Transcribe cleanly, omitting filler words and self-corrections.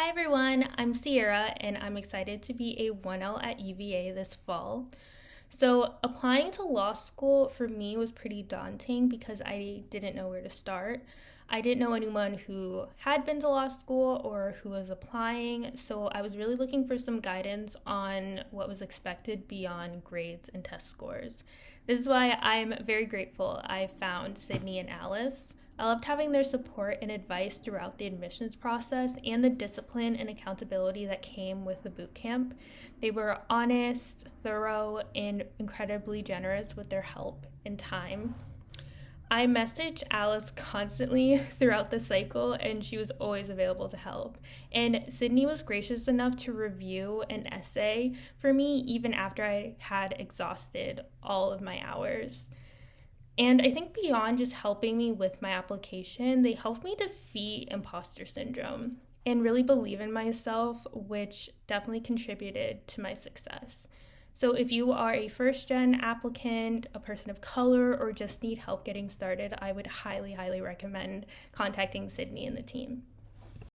Hi everyone, I'm Ceara and I'm excited to be a 1L at UVA this fall. So, applying to law school for me was pretty daunting because I didn't know where to start. I didn't know anyone who had been to law school or who was applying, so I was really looking for some guidance on what was expected beyond grades and test scores. This is why I'm very grateful I found Sydney and Alice. I loved having their support and advice throughout the admissions process and the discipline and accountability that came with the boot camp. They were honest, thorough, and incredibly generous with their help and time. I messaged Alice constantly throughout the cycle, and she was always available to help. And Sydney was gracious enough to review an essay for me even after I had exhausted all of my hours. And I think beyond just helping me with my application, they helped me defeat imposter syndrome and really believe in myself, which definitely contributed to my success. So if you are a first gen applicant, a person of color, or just need help getting started, I would highly, highly recommend contacting Sydney and the team.